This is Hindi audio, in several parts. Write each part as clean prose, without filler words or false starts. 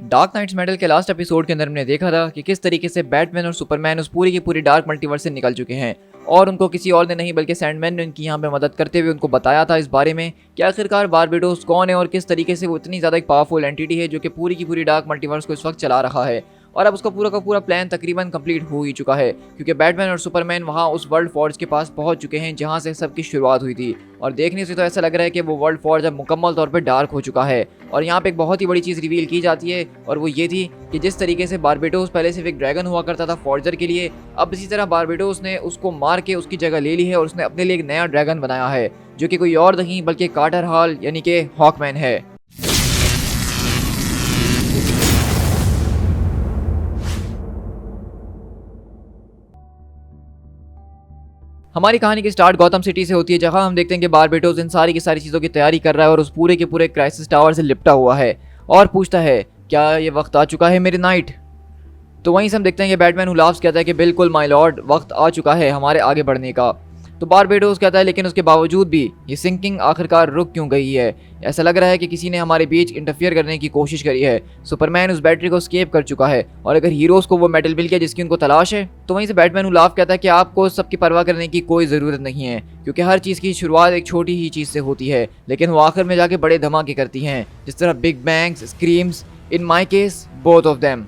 डार्क नाइट्स मेटल के लास्ट एपिसोड के अंदर हमने देखा था कि किस तरीके से बैटमैन और सुपरमैन उस पूरी की पूरी डार्क मल्टीवर्स से निकल चुके हैं और उनको किसी और ने नहीं बल्कि सैंडमैन ने उनकी यहाँ पे मदद करते हुए उनको बताया था इस बारे में कि आखिरकार बारबेडोस कौन है और किस तरीके से वो इतनी ज़्यादा एक पावरफुल एंटिटी है जो कि पूरी की पूरी डार्क मल्टीवर्स को इस वक्त चला रहा है। और अब उसका पूरा का पूरा प्लान तकरीबन कंप्लीट हो ही चुका है क्योंकि बैटमैन और सुपरमैन वहाँ उस वर्ल्ड फॉर्ज के पास पहुंच चुके हैं जहाँ से सबकी शुरुआत हुई थी। और देखने से तो ऐसा लग रहा है कि वो वर्ल्ड फॉर्ज अब मुकम्मल तौर पर डार्क हो चुका है। और यहाँ पे एक बहुत ही बड़ी चीज़ रिवील की जाती है और वो ये थी कि जिस तरीके से बारबेडोस पहले सिर्फ एक ड्रैगन हुआ करता था फॉर्जर के लिए, अब इसी तरह बारबेडोस ने उसको मार के उसकी जगह ले ली है और उसने अपने लिए एक नया ड्रैगन बनाया है जो कि कोई और नहीं बल्कि कार्टर हॉल यानी कि हॉकमैन है। हमारी कहानी की स्टार्ट गौतम सिटी से होती है जहां हम देखते हैं कि बारबेडोस इन सारी की सारी चीज़ों की तैयारी कर रहा है और उस पूरे के पूरे क्राइसिस टावर से लिपटा हुआ है और पूछता है क्या ये वक्त आ चुका है मेरे नाइट। तो वहीं से हम देखते हैं कि बैटमैन हुलाफ्स कहता है कि बिल्कुल माय लॉर्ड, वक्त आ चुका है हमारे आगे बढ़ने का। तो बारबेडोस कहता है लेकिन उसके बावजूद भी ये सिंकिंग आखिरकार रुक क्यों गई है, ऐसा लग रहा है कि किसी ने हमारे बीच इंटरफियर करने की कोशिश करी है। सुपरमैन उस बैटरी को स्केप कर चुका है और अगर हीरोज को वो मेटल मिल गया जिसकी उनको तलाश है। तो वहीं से बैटमैन हुलाफ कहता है कि आपको सबकी परवाह करने की कोई ज़रूरत नहीं है क्योंकि हर चीज़ की शुरुआत एक छोटी ही चीज़ से होती है लेकिन वो आखिर में जाके बड़े धमाके करती हैं, जिस तरह big bangs, screams, in my case both of them.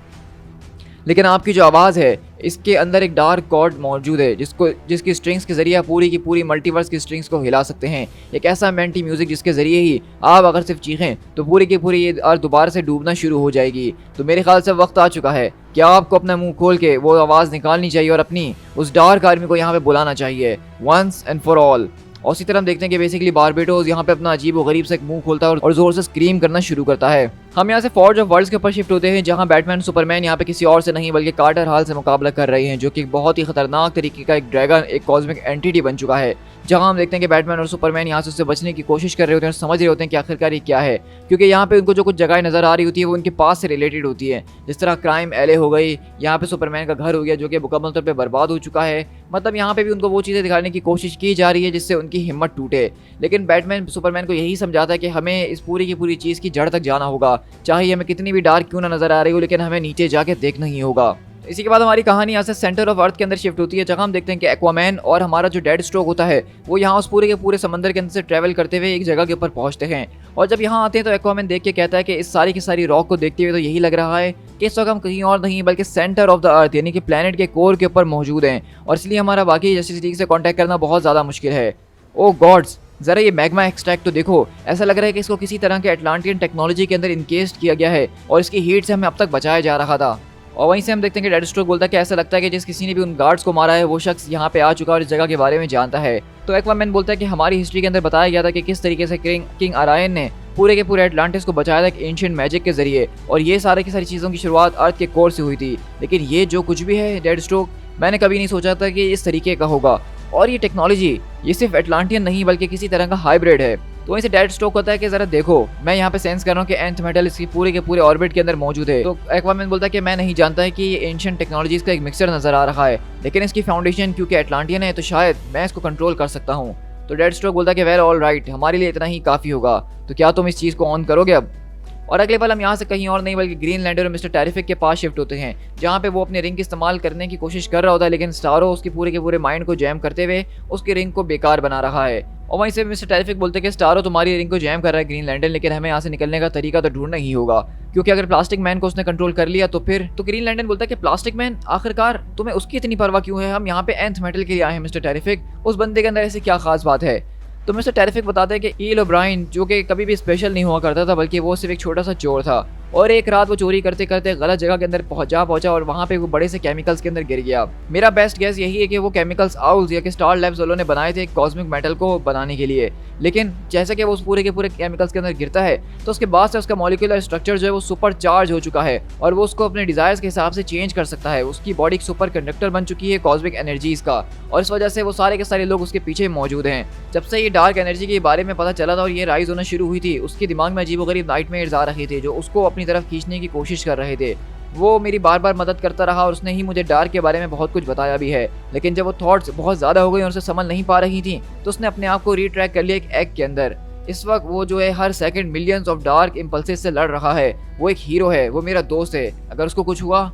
लेकिन आपकी जो आवाज़ है इसके अंदर एक डार्क कॉर्ड मौजूद है जिसकी स्ट्रिंग्स के जरिए पूरी की पूरी मल्टीवर्स की स्ट्रिंग्स को हिला सकते हैं। एक ऐसा मेंटी म्यूजिक जिसके जरिए ही आप अगर सिर्फ चीखें तो पूरी की पूरी ये अर्थ दोबारा से डूबना शुरू हो जाएगी। तो मेरे ख्याल से वक्त आ चुका है कि आपको अपना मुंह खोल के वो आवाज़ निकालनी चाहिए और अपनी उस डार्क आर्मी को यहाँ पे बुलाना चाहिए वंस एंड फॉर ऑल। और इसी तरह हम देखते हैं कि बेसिकली बारबेडोस यहाँ पे अपना अजीब व गरीब से एक मुंह खोलता है और जोर से स्क्रीम करना शुरू करता है। हम यहाँ से फॉर्ज ऑफ वर्ल्ड्स के ऊपर शिफ्ट होते हैं जहाँ बैटमैन सुपरमैन यहाँ पे किसी और से नहीं बल्कि कार्टर हॉल से मुकाबला कर रहे हैं जो कि बहुत ही खतरनाक तरीके का एक ड्रैगन, एक कॉस्मिक एंटिटी बन चुका है। जहाँ हम देखते हैं कि बैटमैन और सुपरमैन यहाँ से उससे बचने की कोशिश कर रहे होते हैं और समझ रहे होते हैं कि आखिरकार ये क्या है क्योंकि यहाँ पे उनको जो कुछ जगह नजर आ रही होती है वो उनके पास से रिलेटेड होती है। जिस तरह क्राइम एले हो गई, यहाँ पे सुपरमैन का घर हो गया जो कि मुकम्मल तौर पर बर्बाद हो चुका है। मतलब यहाँ पे भी उनको वो चीज़ें दिखाने की कोशिश की जा रही है जिससे उनकी हिम्मत टूटे। लेकिन बैटमैन सुपरमैन को यही समझाता है कि हमें इस पूरी की पूरी चीज़ की जड़ तक जाना होगा, चाहे हमें कितनी भी डार्क क्यों ना नजर आ रही हो लेकिन हमें नीचे जाके देखना ही होगा। इसी के बाद हमारी कहानी यहाँ से सेंटर ऑफ अर्थ के अंदर शिफ्ट होती है जहाँ हम देखते हैं कि एक्वामैन और हमारा जो डेड स्ट्रोक होता है वो यहाँ उस पूरे के पूरे समंदर के अंदर से ट्रैवल करते हुए एक जगह के ऊपर पहुँचते हैं। और जब यहाँ आते हैं तो एक्वामैन देख के कहता है कि इस सारी की सारी रॉक को देखते हुए तो यही लग रहा है कि इस वक्त हम कहीं और नहीं बल्कि सेंटर ऑफ द अर्थ यानी कि प्लैनेट के कोर के ऊपर मौजूद हैं और इसलिए हमारा बाकी जस्टिस लीग से कॉन्टैक्ट करना बहुत ज़्यादा मुश्किल है। ओ गॉड्स, ज़रा ये मैग्मा एक्सट्रैक्ट तो देखो, ऐसा लग रहा है कि इसको किसी तरह के अटलांटियन टेक्नोलॉजी के अंदर इनकेस्ड किया गया है और इसकी हीट से हमें अब तक बचाया जा रहा था। और वहीं से हम देखते हैं कि डेड स्ट्रोक बोलता है कि ऐसा लगता है कि जिस किसी ने भी उन गार्ड्स को मारा है वो शख्स यहाँ पे आ चुका है और इस जगह के बारे में जानता है। तो एक्वामैन बोलता है कि हमारी हिस्ट्री के अंदर बताया गया था कि किस तरीके से किंग अरायन ने पूरे के पूरे अटलांटिस को बचाया था एक एंशिएंट मैजिक के जरिए और ये सारे की सारी चीज़ों की शुरुआत अर्थ के कोर से हुई थी। लेकिन ये जो कुछ भी है डेड स्ट्रोक, मैंने कभी नहीं सोचा था कि इस तरीके का होगा और ये टेक्नोलॉजी ये सिर्फ अटलांटियन नहीं बल्कि किसी तरह का हाइब्रिड है। तो वहीं से डेड स्ट्रोक होता है कि जरा देखो, मैं यहाँ पे सेंस कर रहा हूँ कि एंथ मेटल इसकी पूरे के पूरे ऑर्बिट के अंदर मौजूद है। तो एक्वामैन बोलता है कि मैं नहीं जानता है कि ये एंशिएंट टेक्नोलॉजीज का एक मिक्सचर नजर आ रहा है लेकिन इसकी फाउंडेशन क्योंकि अटलांटियन है तो शायद मैं इसको कंट्रोल कर सकता हूँ। तो डेड स्ट्रोक बोलता है कि वेल ऑल राइट, हमारे लिए इतना ही काफ़ी होगा, तो क्या तुम इस चीज़ को ऑन करोगे अब। और अगले पल हम यहाँ से कहीं और नहीं बल्कि ग्रीनलैंडर और मिस्टर टेरिफिक के पास शिफ्ट होते हैं जहाँ पे वो अपने रिंग इस्तेमाल करने की कोशिश कर रहा होता है लेकिन स्टारो उसकी पूरे के पूरे माइंड को जैम करते हुए उसकी रिंग को बेकार बना रहा है। और वहीं से मिस्टर टेरिफिक बोलते हैं कि स्टारो तुम्हारी रिंग को जैम कर रहा है ग्रीनलैंडर, लेकिन हमें यहाँ से निकलने का तरीका तो ढूंढना ही होगा क्योंकि अगर प्लास्टिक मैन को उसने कंट्रोल कर लिया तो फिर। तो ग्रीनलैंडर बोलता है कि प्लास्टिक मैन, आखिरकार तुम्हें उसकी इतनी परवाह क्यों है, हम यहाँ पे एंथ मेटल के लिए आए हैं मिस्टर टेरिफिक, उस बंदे के अंदर ऐसी क्या खास बात है। तो मिस्टर टेरिफिक बताते हैं कि ईल ओब्रायन जो कि कभी भी स्पेशल नहीं हुआ करता था बल्कि वो सिर्फ एक छोटा सा चोर था और एक रात वो चोरी करते करते गलत जगह के अंदर पहुंचा और वहाँ पे वो बड़े से केमिकल्स के अंदर गिर गया। मेरा बेस्ट गेस यही है कि वो केमिकल्स आउल्स या कि स्टार लैब्स वालों ने बनाए थे कॉस्मिक मेटल को बनाने के लिए। लेकिन जैसे कि वो उस पूरे के पूरे केमिकल्स के अंदर गिरता है तो उसके बाद से उसका मॉलिक्यूलर स्ट्रक्चर जो है वो सुपर चार्ज हो चुका है और वो उसको अपने डिजायर्स के हिसाब से चेंज कर सकता है। उसकी बॉडी एक सुपर कंडक्टर बन चुकी है कॉस्मिक एनर्जीज का और इस वजह से वो सारे के सारे लोग उसके पीछे मौजूद हैं। जब से ये डार्क एनर्जी के बारे में पता चला था और ये राइज होना शुरू हुई थी उसके दिमाग में अजीबोगरीब नाइटमेयर्स आ रहे थे जो उसको अपनी तरफ खींचने की कोशिश कर रहे थे। वो मेरी बार बार मदद करता रहा और उसने ही मुझे डार्क के बारे में बहुत कुछ बताया भी है। लेकिन जब वो थॉट्स बहुत ज़्यादा हो गई और उसे समझ नहीं पा रही थी तो उसने अपने आप को रिट्रैक कर लिया एक एग के अंदर। इस वक्त वो जो है हर second millions of dark impulses से लड़ रहा है। वो एक हीरो है, वो मेरा दोस्त है, अगर उसको कुछ हुआ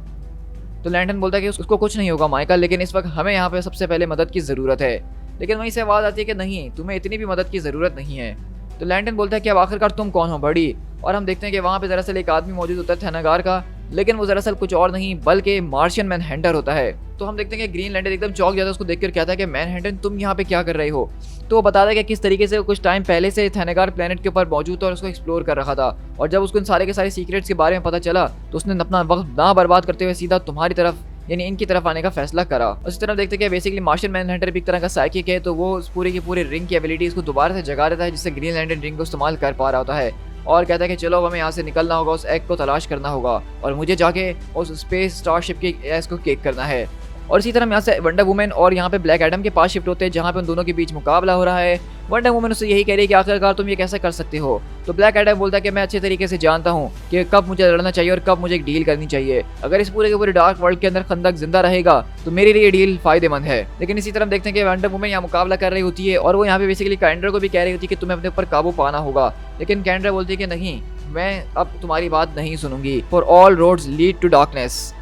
तो लैंटन बोलता है कि उसको कुछ नहीं होगा माइकल, लेकिन इस वक्त हमें यहाँ पे सबसे पहले मदद की ज़रूरत है। लेकिन वहीं से आवाज़ आती है कि नहीं, तुम्हें इतनी भी मदद की ज़रूरत नहीं है। तो लैंटन बोलता है कि अब आखिरकार तुम कौन हो बड़ी। और हम देखते हैं कि वहाँ पे दरअसल एक आदमी मौजूद होता है थैनागार का, लेकिन वो दरअसल कुछ और नहीं बल्कि मार्शियन मैनहंटर होता है। तो हम देखते हैं कि ग्रीन लैंटन एकदम चौंक जाता है, उसको देखकर कहता है कि मैनहंटर तुम यहाँ पे क्या कर रहे हो। तो वो बताता है कि किस तरीके से कुछ टाइम पहले से थैनागार प्लेनेट के ऊपर मौजूद था और उसको एक्सप्लोर कर रहा था, और जब उसको इन सारे के सारे सीक्रेट्स के बारे में पता चला तो उसने अपना वक्त ना बर्बाद करते हुए सीधा तुम्हारी तरफ यानी इनकी तरफ आने का फैसला करा। उसी तरफ देखते हैं कि बेसिकली मार्शियन मैनहंटर भी एक तरह का साइकिक है, तो वो उस पूरे की पूरे रिंग की एबिलिटीज को दोबारा से जगा देता है, जिससे ग्रीन लैंटन रिंग को इस्तेमाल कर पा रहा होता है। और कहता है कि चलो हमें यहाँ से निकलना होगा, उस एग को तलाश करना होगा और मुझे जाके उस स्पेस स्टारशिप के एग को केक करना है। और इसी तरह हम यहाँ से वंडर वुमेन और यहाँ पे ब्लैक एडम के पास शिफ्ट होते हैं, जहाँ पे उन दोनों के बीच मुकाबला हो रहा है। वंडर वुमेन उससे यही कह रही है कि आखिरकार तुम ये कैसे कर सकते हो। तो ब्लैक एडम बोलता है कि मैं अच्छे तरीके से जानता हूँ कि कब मुझे लड़ना चाहिए और कब मुझे एक डील करनी चाहिए। अगर इस पूरे के पूरे डार्क वर्ल्ड के अंदर खंदक जिंदा रहेगा तो मेरे लिए डील फायदेमंद है। लेकिन इसी तरह देखते हैं कि वंडर वुमेन यहाँ मुकाबला कर रही होती है और वो यहाँ पे बेसिकली कैंड्रा को भी कह रही होती है कि तुम्हें अपने ऊपर काबू पाना होगा। लेकिन कैंड्रा बोलती है कि नहीं, मैं अब तुम्हारी बात नहीं सुनूंगी। For all roads lead to darkness.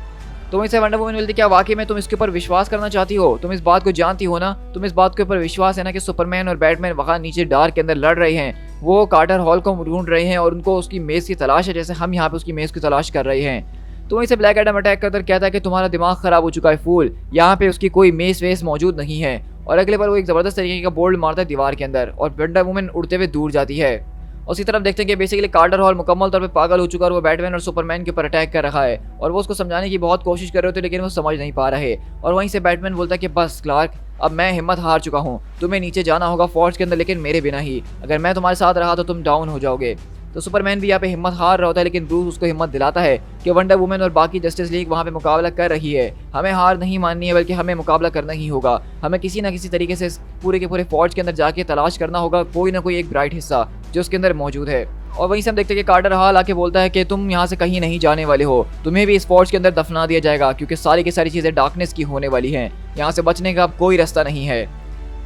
तो वहीं से वंडर वुमन बोलती है क्या वाकई में तुम इसके ऊपर विश्वास करना चाहती हो? तुम इस बात को जानती हो ना, तुम इस बात के ऊपर विश्वास है ना कि सुपरमैन और बैटमैन वहाँ नीचे डार्क के अंदर लड़ रहे हैं, वो कार्टर हॉल को ढूंढ रहे हैं और उनको उसकी मेज़ की तलाश है, जैसे हम यहाँ पे उसकी मेज़ की तलाश कर रहे हैं। तो वहीं से ब्लैक एडम अटैक करकर कहता है कि तुम्हारा दिमाग खराब हो चुका है फूल, यहाँ पे उसकी कोई मेज़ वेस मौजूद नहीं है। और अगले बार वो एक ज़बरदस्त तरीके का बोल्ड मारता है दीवार के अंदर और वंडर वुमन उड़ते हुए दूर जाती है। उसी तरफ देखते हैं कि बेसिकली कार्टर हॉल मुकम्मल तौर पे पागल हो चुका है और वो बैटमैन और सुपरमैन के ऊपर अटैक कर रहा है और वो उसको समझाने की बहुत कोशिश कर रहे होते लेकिन वो समझ नहीं पा रहे। और वहीं से बैटमैन बोलता है कि बस क्लार्क, अब मैं हिम्मत हार चुका हूँ, तुम्हें नीचे जाना होगा फोर्स के अंदर, लेकिन मेरे बिना ही। अगर मैं तुम्हारे साथ रहा तो तुम डाउन हो जाओगे। तो सुपरमैन भी यहाँ पे हिम्मत हार रहा होता है, लेकिन ब्रूस उसको हिम्मत दिलाता है कि वंडर वुमन और बाकी जस्टिस लीग वहाँ पे मुकाबला कर रही है, हमें हार नहीं माननी है बल्कि हमें मुकाबला करना ही होगा। हमें किसी ना किसी तरीके से पूरे के पूरे फौज के अंदर जाके तलाश करना होगा कोई ना कोई एक ब्राइट हिस्सा जो उसके अंदर मौजूद है। और वहीं से हम देखते हैं कि कार्टर हॉल आके बोलता है कि तुम यहाँ से कहीं नहीं जाने वाले हो, तुम्हें भी इस फौज के अंदर दफना दिया जाएगा क्योंकि सारी की सारी चीज़ें डार्कनेस की होने वाली हैं, यहाँ से बचने का अब कोई रास्ता नहीं है।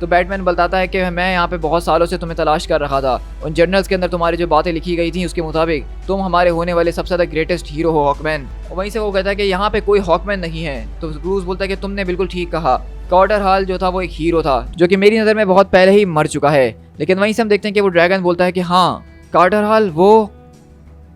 तो बैटमैन बताता है कि मैं यहाँ पे बहुत सालों से तुम्हें तलाश कर रहा था, उन जर्नल्स के अंदर तुम्हारी जो बातें लिखी गई थी उसके मुताबिक तुम हमारे होने वाले सबसे ज़्यादा ग्रेटेस्ट हीरो हो हॉकमैन। और वहीं से वो कहता है कि यहाँ पे कोई हॉकमैन नहीं है। तो ब्रूस बोलता है कि तुमने बिल्कुल ठीक कहा, कार्टर हॉल जो था वो एक हीरो था जो कि मेरी नज़र में बहुत पहले ही मर चुका है। लेकिन वहीं से हम देखते हैं कि वो ड्रैगन बोलता है कि हाँ कार्टर हॉल वो,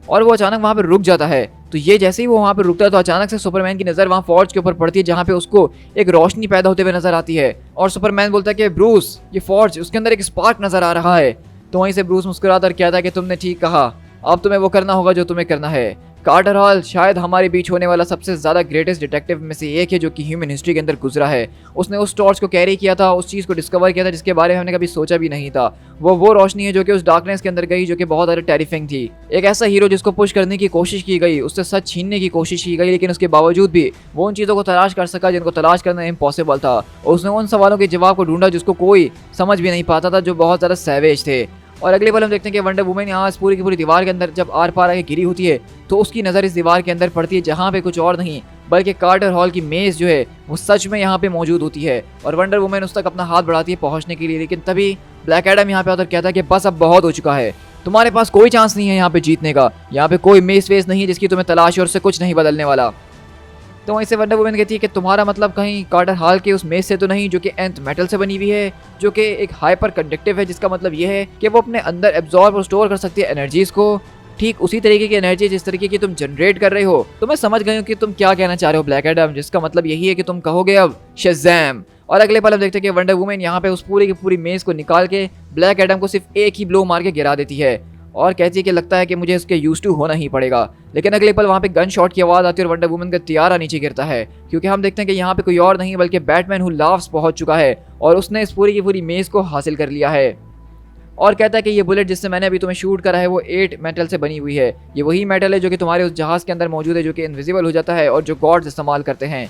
और वो अचानक वहाँ पे रुक जाता है। तो ये जैसे ही वो वहाँ पे रुकता है तो अचानक से सुपरमैन की नज़र वहाँ फॉर्ज के ऊपर पड़ती है, जहाँ पे उसको एक रोशनी पैदा होते हुए नजर आती है। और सुपरमैन बोलता है कि ब्रूस, ये फॉर्ज, उसके अंदर एक स्पार्क नजर आ रहा है। तो वहीं से ब्रूस मुस्कुराता और कहता है कि तुमने ठीक कहा, अब तुम्हें वो करना होगा जो तुम्हें करना है। कार्टर हॉल शायद हमारे बीच होने वाला सबसे ज़्यादा ग्रेटेस्ट डिटेक्टिव में से एक है जो कि ह्यूमन हिस्ट्री के अंदर गुजरा है। उसने उस टॉर्च को कैरी किया था, उस चीज़ को डिस्कवर किया था जिसके बारे में हमने कभी सोचा भी नहीं था। वो रोशनी है जो कि उस डार्कनेस के अंदर गई, जो कि बहुत ज़्यादा टेरिफिंग थी। एक ऐसा हीरो जिसको पुश करने की कोशिश की गई, उससे सच छीनने की कोशिश की गई, लेकिन उसके बावजूद भी वो उन चीज़ों को तलाश कर सका जिनको तलाश करना इम्पॉसिबल था। और उसने उन सवालों के जवाब को ढूंढा जिसको कोई समझ भी नहीं पाता था, जो बहुत ज़्यादा सैवेज थे। और अगले पल हम देखते हैं कि वंडर वुमन यहाँ इस पूरी की पूरी दीवार के अंदर जब आर पार आके गिरी होती है तो उसकी नज़र इस दीवार के अंदर पड़ती है, जहाँ पे कुछ और नहीं बल्कि कार्टर हॉल की मेज़ जो है वो सच में यहाँ पे मौजूद होती है। और वंडर वुमन उस तक अपना हाथ बढ़ाती है पहुँचने के लिए, लेकिन तभी ब्लैक एडम यहाँ पे आकर कहता है कि बस अब बहुत हो चुका है, तुम्हारे पास कोई चांस नहीं है यहाँ पे जीतने का, यहाँ पे कोई मेज़ वेस नहीं है जिसकी तुम्हें तलाश है और उससे कुछ नहीं बदलने वाला। तो वहीं से वंडर वुमन कहती है कि तुम्हारा मतलब कहीं कार्टर हॉल के उस मेज से तो नहीं जो कि एंथ मेटल से बनी हुई है, जो कि एक हाइपर कंडक्टिव है, जिसका मतलब ये है कि वो अपने अंदर एब्जॉर्ब और स्टोर कर सकती है एनर्जीज को, ठीक उसी तरीके की एनर्जी जिस तरीके की तुम जनरेट कर रहे हो। तो मैं समझ गई हूँ कि तुम क्या कहना चाह रहे हो ब्लैक एडम, जिसका मतलब यही है कि तुम कहोगे अब शज़ैम। और अगले पल हम देखते हैं कि वंडर वुमन यहाँ पे उस पूरी की पूरी मेज को निकाल के ब्लैक एडम को सिर्फ एक ही ब्लो मार के गिरा देती है और कहती है कि लगता है कि मुझे इसके यूज टू होना ही पड़ेगा। लेकिन अगले पल वहाँ पे गन शॉट की आवाज़ आती है और वंडर वुमन का तियारा नीचे गिरता है, क्योंकि हम देखते हैं कि यहाँ पे कोई और नहीं बल्कि बैटमैन हु लाफ्स पहुँच चुका है और उसने इस पूरी की पूरी मेज़ को हासिल कर लिया है। और कहता है कि ये बुलेट जिससे मैंने अभी तुम्हें शूट करा है वो 8 मेटल से बनी हुई है, ये वही मेटल है जो कि तुम्हारे उस जहाज़ के अंदर मौजूद है जो कि इनविजिबल हो जाता है और जो गॉड्स इस्तेमाल करते हैं।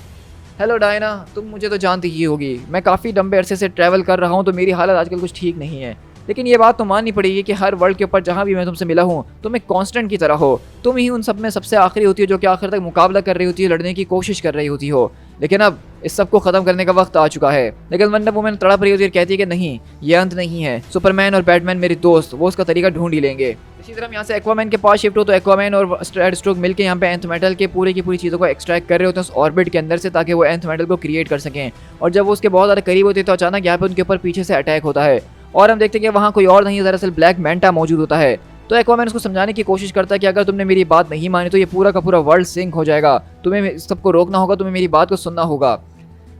हेलो डायना, तुम मुझे तो जानती ही होगी, मैं काफ़ी लंबे अरसे से ट्रैवल कर रहा हूँ तो मेरी हालत आजकल कुछ ठीक नहीं है, लेकिन ये बात तो माननी पड़ेगी कि हर वर्ल्ड के ऊपर जहाँ भी मैं तुमसे मिला हूँ तुम एक कांस्टेंट की तरह हो, तुम ही उन सब में सबसे आखिरी होती हो जो कि आखिर तक मुकाबला कर रही होती है, लड़ने की कोशिश कर रही होती हो। लेकिन अब इस सब को खत्म करने का वक्त आ चुका है। लेकिन वंडर वुमन तड़प रही होती है और कहती है कि नहीं, ये अंत नहीं है, सुपरमैन और बैटमैन मेरे दोस्त, वो उसका तरीका ढूंढ ही लेंगे। इसी तरह यहाँ से एक्वामैन के पास शिफ्ट हो तो एक्वामैन और डेडस्ट्रोक मिलकर यहाँ पे एंथ मेटल के पूरी की पूरी चीज़ों को एक्सट्रैक्ट कर रहे होते हैं उस ऑर्बिट के अंदर से, ताकि वो एंथ मेटल को क्रिएट कर सकें। और जब वो उसके बहुत ज़्यादा करीब होते हैं तो अचानक यहाँ पे उनके ऊपर पीछे से अटैक होता है और हम देखते हैं कि वहाँ कोई और नहीं, दरअसल ब्लैक मैंटा मौजूद होता है। तो एक्वामैन उसको समझाने की कोशिश करता है कि अगर तुमने मेरी बात नहीं मानी तो ये पूरा का पूरा वर्ल्ड सिंक हो जाएगा, तुम्हें सबको रोकना होगा, तुम्हें मेरी बात को सुनना होगा।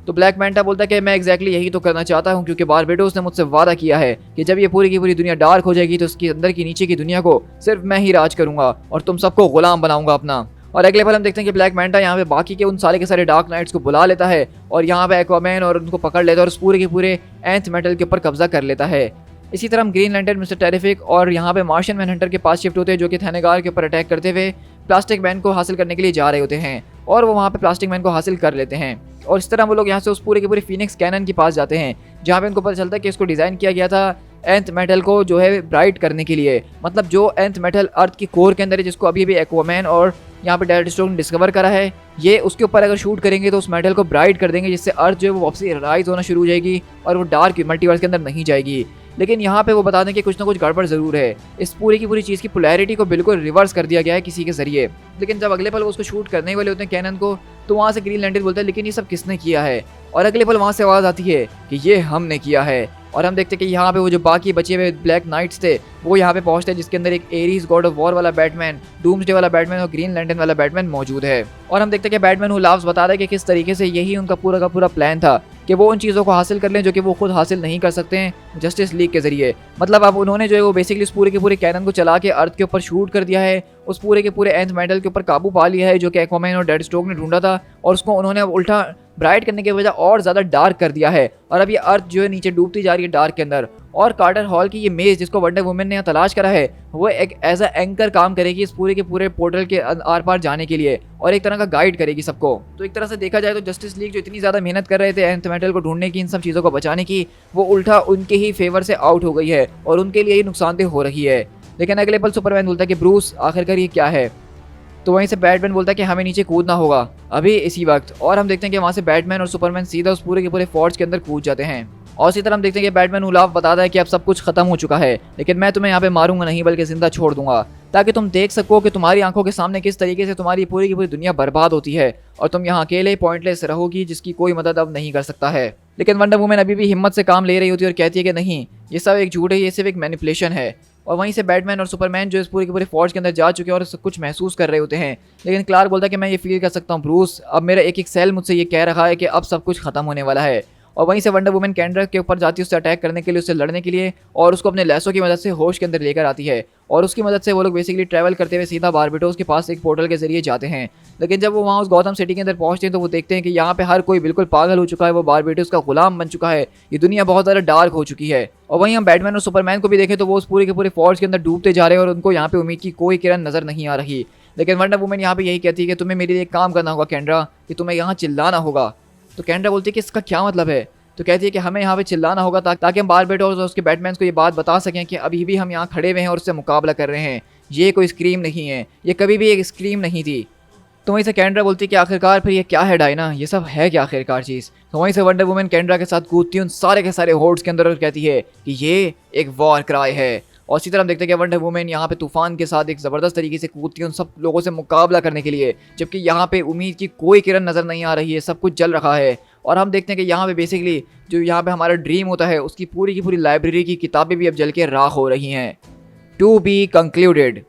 तो ब्लैक मैंटा बोलता है कि मैं एग्जैक्टली यही तो करना चाहता हूँ, क्योंकि बारबेडोस ने मुझसे वादा किया है कि जब ये पूरी की पूरी दुनिया डार्क हो जाएगी तो उसके अंदर की नीचे की दुनिया को सिर्फ मैं ही राज करूंगा और तुम सबको गुलाम बनाऊंगा अपना। और अगले पल हम देखते हैं कि ब्लैक मैंटा यहाँ पे बाकी के उन सारे के सारे डार्क नाइट्स को बुला लेता है और यहाँ पे एक्वामैन और उनको पकड़ लेता है और उस पूरे के पूरे एंथ मेटल के ऊपर कब्जा कर लेता है। इसी तरह हम ग्रीन लैंटर्न, मिस्टर टेरिफिक और यहाँ पे मार्शियन मैनहंटर के पास शिफ्ट होते हैं, जो कि थैनेगार के ऊपर अटैक करते हुए प्लास्टिक मैन को हासिल करने के लिए जा रहे होते हैं और वो वहाँ पे प्लास्टिक मैन को हासिल कर लेते हैं। और इस तरह वो लोग यहाँ से उस पूरे के पूरे फीनिक्स कैनन के पास जाते हैं, जहाँ पे उनको पता चलता है कि इसको डिज़ाइन किया गया था एंथ मेटल को जो है ब्राइट करने के लिए। मतलब जो एंथ मेटल अर्थ की कोर के अंदर है, जिसको अभी भी एक्वामैन और यहाँ पे डेडस्ट्रोक ने डिस्कवर करा है, ये उसके ऊपर अगर शूट करेंगे तो उस मेटल को ब्राइट कर देंगे, जिससे अर्थ जो है वो वापसी राइज होना शुरू हो जाएगी और वो डार्क मल्टीवर्स के अंदर नहीं जाएगी। लेकिन यहाँ पे वो बता दें कि कुछ ना कुछ गड़बड़ ज़रूर है, इस पूरी की पूरी चीज़ की पोलैरिटी को बिल्कुल रिवर्स कर दिया गया है किसी के ज़रिए। लेकिन जब अगले पल वो उसको शूट करने वाले होते हैं कैनन को, तो वहाँ से ग्रीन लैंटर्न बोलता है लेकिन ये सब किसने किया है। और अगले पल वहाँ से आवाज़ आती है कि ये हमने किया है। और हम देखते हैं कि यहाँ पे वो जो बाकी बचे हुए ब्लैक नाइट्स थे वो यहाँ पे पहुँचते हैं, जिसके अंदर एक एरीज गॉड ऑफ वॉर वाला बैटमैन, डूम्सडे वाला बैटमैन और ग्रीन लैंटर्न वाला बैटमैन मौजूद है। और हम देखते हैं कि बैटमैन हु लाव्स बता रहा है कि किस तरीके से यही उनका पूरा का पूरा प्लान था कि वो उन चीज़ों को हासिल कर लें जो कि वो खुद हासिल नहीं कर सकते हैं जस्टिस लीग के जरिए। मतलब अब उन्होंने जो है वो बेसिकली उस पूरे के पूरे कैनन को चला के अर्थ के ऊपर शूट कर दिया है, उस पूरे के पूरे एंथ मेटल के ऊपर काबू पा लिया है जो कि एक्वामैन और डेडस्ट्रोक ने ढूंढा था, और उसको उन्होंने अब उल्टा ब्राइट करने की वजह और ज़्यादा डार्क कर दिया है। और अब ये अर्थ जो है नीचे डूबती जा रही है डार्क के अंदर। और कार्टर हॉल की ये मेज जिसको वंडर वुमन ने यहाँ तलाश करा है, वो एक एज अ एंकर काम करेगी इस पूरे के पूरे पोर्टल के आर पार जाने के लिए और एक तरह का गाइड करेगी सबको। तो एक तरह से देखा जाए तो जस्टिस लीग जो इतनी ज़्यादा मेहनत कर रहे थे एंथ मेटल को ढूंढने की, इन सब चीज़ों को बचाने की, वो उल्टा उनके ही फेवर से आउट हो गई है और उनके लिए ही नुकसानदेह हो रही है। लेकिन अगले पल सुपरमैन बोलता है कि ब्रूस आखिरकार ये क्या है। तो वहीं से बैटमैन बोलता है कि हमें नीचे कूदना होगा अभी इसी वक्त। और हम देखते हैं कि वहाँ से बैटमैन और सुपरमैन सीधा उस पूरे के पूरे फोर्ट्स के अंदर कूद जाते हैं। और इसी तरह हम देखते हैं कि बैटमैन उलाफ बताता है कि अब सब कुछ खत्म हो चुका है, लेकिन मैं तुम्हें यहाँ पे मारूंगा नहीं बल्कि जिंदा छोड़ दूंगा, ताकि तुम देख सको कि तुम्हारी आंखों के सामने किस तरीके से तुम्हारी पूरी की पूरी दुनिया बर्बाद होती है और तुम यहाँ अकेले पॉइंटलेस रहोगी जिसकी कोई मदद अब नहीं कर सकता है। लेकिन वंडर वुमन अभी भी हिम्मत से काम ले रही होती है और कहती है कि नहीं, ये सब एक झूठ है, ये सिर्फ एक मैनिपुलेशन है। और वहीं से बैटमैन और सुपरमैन जो इस पूरे के पूरे फौज के अंदर जा चुके हैं और सब कुछ महसूस कर रहे होते हैं। लेकिन क्लार्क बोलता है कि मैं ये फील कर सकता हूँ ब्रूस, अब मेरा एक एक सेल मुझसे ये कह रहा है कि अब सब कुछ खत्म होने वाला है। और वहीं से वंडर वुमन कैंड्रा के ऊपर जाती है उससे अटैक करने के लिए, उससे लड़ने के लिए, और उसको अपने लैसों की मदद से होश के अंदर लेकर आती है और उसकी मदद से वो लोग बेसिकली ट्रैवल करते हुए सीधा बारबेटोस के पास एक पोर्टल के जरिए जाते हैं। लेकिन जब वो वहाँ उस गौतम सिटी के अंदर पहुँचते हैं तो वो देखते हैं कि यहाँ पे हर कोई बिल्कुल पागल हो चुका है, वो बारबेटोस का गुलाम बन चुका है, ये दुनिया बहुत ज़्यादा डार्क हो चुकी है। और वहीं हम बैटमैन और सुपरमैन को भी देखें तो वो उस पूरे के पूरे फौज के अंदर डूबते जा रहे हैं और उनको यहाँ पे उम्मीद की कोई किरण नजर नहीं आ रही। लेकिन वंडर वुमन यहाँ पे यही कहती है कि तुम्हें मेरे लिए एक काम करना होगा कैंड्रा, कि तुम्हें यहाँ चिल्लाना होगा। तो कैंड्रा बोलती है कि इसका क्या मतलब है। तो कहती है कि हमें यहाँ पे चिल्लाना होगा ताकि हम बारबेटोस और उसके बैटमैन को ये बात बता सकें कि अभी भी हम यहाँ खड़े हुए हैं और उससे मुकाबला कर रहे हैं, ये कोई स्क्रीम नहीं है, ये कभी भी एक स्क्रीम नहीं थी। तो वहीं से कैंड्रा बोलती है कि आखिरकार फिर ये क्या है डायना, ये सब है क्या आखिरकार चीज़। तो वहीं से वंडर वुमन कैंड्रा के साथ कूदती है उन सारे के सारे होर्ड्स के अंदर और कहती है कि ये एक वॉर क्राई है। और इसी तरह हम देखते हैं कि वंडर वुमन यहाँ पे तूफान के साथ एक ज़बरदस्त तरीके से कूदती है उन सब लोगों से मुकाबला करने के लिए, जबकि यहाँ पे उम्मीद की कोई किरण नज़र नहीं आ रही है, सब कुछ जल रहा है। और हम देखते हैं कि यहाँ पे बेसिकली जो यहाँ पे हमारा ड्रीम होता है उसकी पूरी की पूरी लाइब्रेरी की किताबें भी अब जल के राख हो रही हैं। To be concluded.